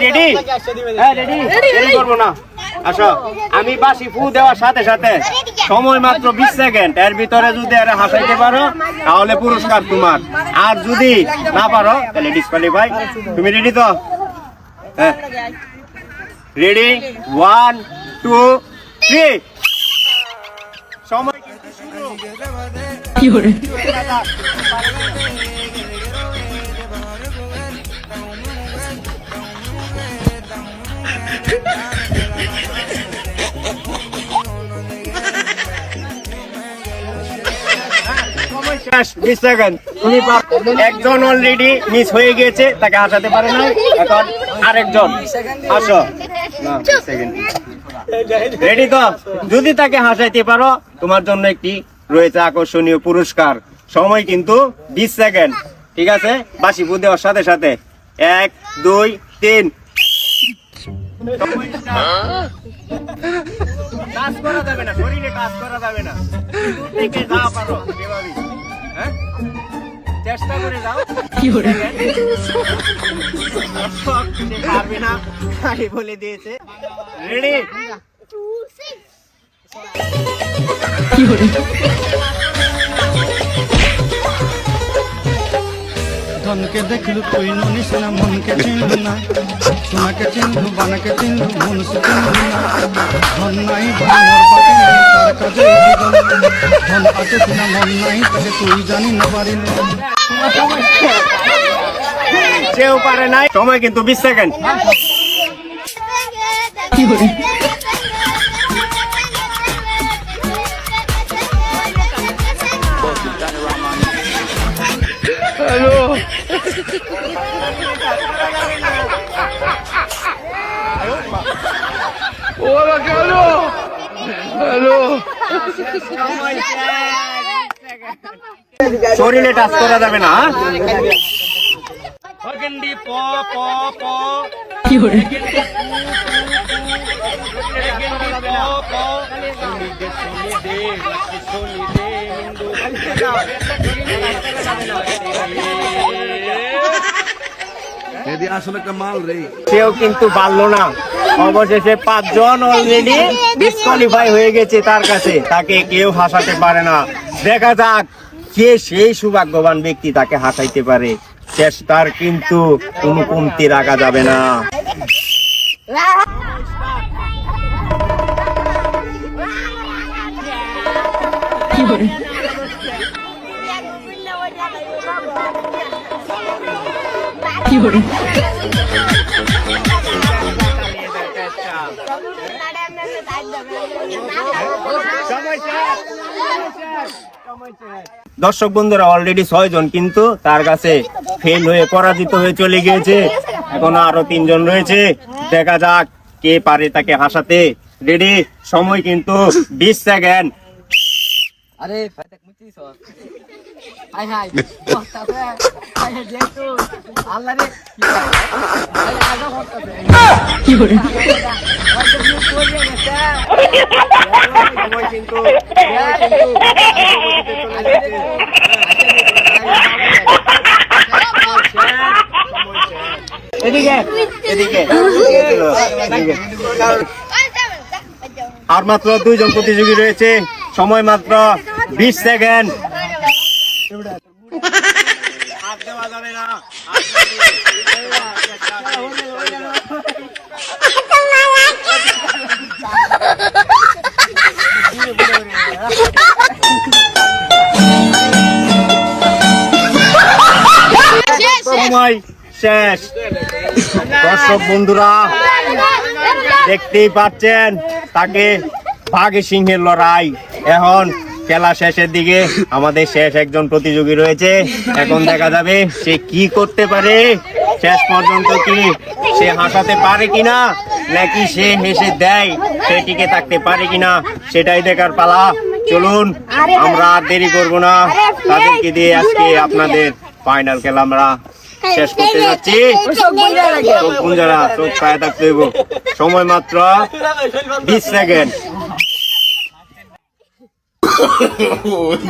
Ready? হ্যাঁ ready, দেরি করবো না। আসো, আমি বাঁশি ফু দেওয়ার সাথে সাথে সময় মাত্র 20 সেকেন্ড, এর ভিতরে যদি এরা হাসাইতে পারো তাহলে পুরস্কার তোমার, আর যদি না পারো তাহলে ডিসকোয়ালিফাই। তুমি রেডি তো? হ্যাঁ রেডি, 1 2 3 সময় কিন্তু শুরু। কি করে একজন অলরেডি মিস হয়ে গেছে, তাকে হাসাতে পারে না, এখন আরেকজন। আসো, রেডি তো? যদি তাকে হাসাইতে পারো তোমার জন্য একটি রয়েছে আকর্ষণীয় পুরস্কার। সময় কিন্তু 20 সেকেন্ড, ঠিক আছে? বাঁশি ফু দেওয়ার সাথে সাথে 1 2 3। কাজ করা যাবে না, শরীরে কাজ করা যাবে না, থেকে যা পারো এভাবেই, হ্যাঁ চেষ্টা করে যাও। কি করে পারবে না, খালি বলে দিয়েছে। রেডি, কি করে ধনকে দেখলু তুই ননিস না, মনকে চিনলু না, সোনাকে চিনলু, বানাকে চিনলু, মনুষ্য চিনলু না। ধন নাই ধন পাকে নাই, তার কাজে ধন আছে কিনা মন নাই, তাকে তুই জানি না পারিল। সেও পারে নাই। সময় কিন্তু 20 সেকেন্ড। কি করে শরীরে টাচ করা যাবে না। কি করে আসলে একটা মাল রে। সেও কিন্তু পারলো না। অবশেষে 5 জন অলরেডি ডিসকোয়ালিফাই হয়ে গেছে তার কাছে, তাকে কেউ হাসাতে পারে না। দেখা যাক কে সেই সৌভাগ্যবান ব্যক্তি তাকে হাসাইতে পারে। চেষ্টার কিন্তু কোনো কমতি রাখা যাবে না। কি করে কি করে দর্শক বন্ধুরা, অলরেডি 6 জন কিন্তু তার কাছে ফেল হয়ে পরাজিত হয়ে চলে গিয়েছে। এখনো আরো 3 জন রয়েছে। দেখা যাক কে পারে তাকে হাসাতে। রেডি, সময় কিন্তু 20 সেকেন্ড। আরে ফাইতাক মুচিস হাই হাই করতাছে হাই হাই দেখতো আল্লাহ রে হাই আগা করতাছে কি করে সময় কিন্তু এদিকে এদিকে আর মাত্র 2 জন প্রতিযোগী রয়েছে। সময় মাত্র 20 সেকেন্ড। সময় শেষ। দর্শক বন্ধুরা দেখতেই পাচ্ছেন, তাকে বাঘে সিংহের লড়াই। এখন খেলা শেষের দিকে, আমাদের শেষ একজন প্রতিযোগী রয়েছে। এখন দেখা যাবে সে কি করতে পারে। শেষ পর্যন্ত কি সে হাসাতে পারে কিনা, নাকি সে হেসে দেয়, সে টিকে থাকতে পারে কিনা, সেটাই দেখার পালা। চলুন, আমরা আর দেরি করব না, তাদেরকে দিয়ে আজকে আপনাদের ফাইনাল খেলা আমরা শেষ করতে যাচ্ছি। চোখ গুঞ্জারা, চোখ পায়ে থাকতে হইব। সময় মাত্র 20 second.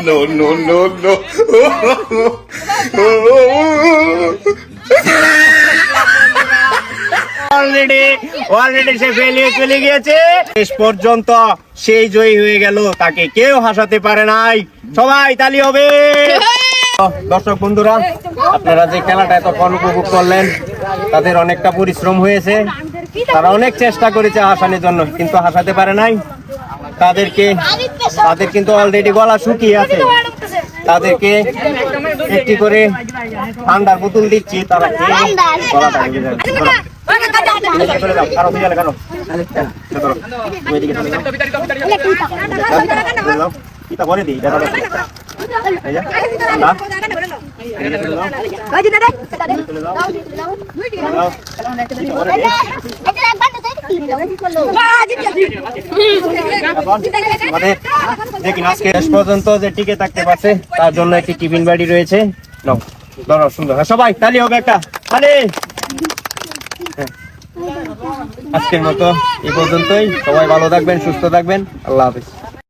No, no, no, no. Already সে ফেলিয়ে চলে গিয়েছে। শেষ পর্যন্ত সেই জয়ী হয়ে গেল, তাকে কেউ হাসাতে পারে নাই। সবাই তালি হবে। দর্শক বন্ধুরা, আপনারা যে খেলাটা এতক্ষণ উপভোগ করলেন, তাদের অনেকটা পরিশ্রম হয়েছে। তারা অনেক চেষ্টা করেছে হাসানোর জন্য, কিন্তু হাসাতে পারে নাই। তাদের কিন্তু অলরেডি গলা শুকিয়ে আছে। তাদেরকে একটি করে ঠান্ডার বোতল দিচ্ছি, তারা খেয়ে গলাটা ভেঙে যাবে। চলে যাও, কারো বুঝালে কেন? চলো, তুমি এদিকে চলে যাও। চলে যাও। এটা করে দিই, এটা করে দিই। এই যে, ঠান্ডা। এদিকে চলে যাও। চলে যাও। চলে যাও। এটা করে দিই। আমাদের দেখি আজকে শেষ পর্যন্ত যে টিকে থাকতে পারছে তার জন্য একটি টিফিন বাড়ি রয়েছে। নাও, ধরো, সুন্দর। সবাই তালি হবে একটা তালি। আজকের মতো এই পর্যন্তই। সবাই ভালো থাকবেন, সুস্থ থাকবেন। আল্লাহ হাফেজ।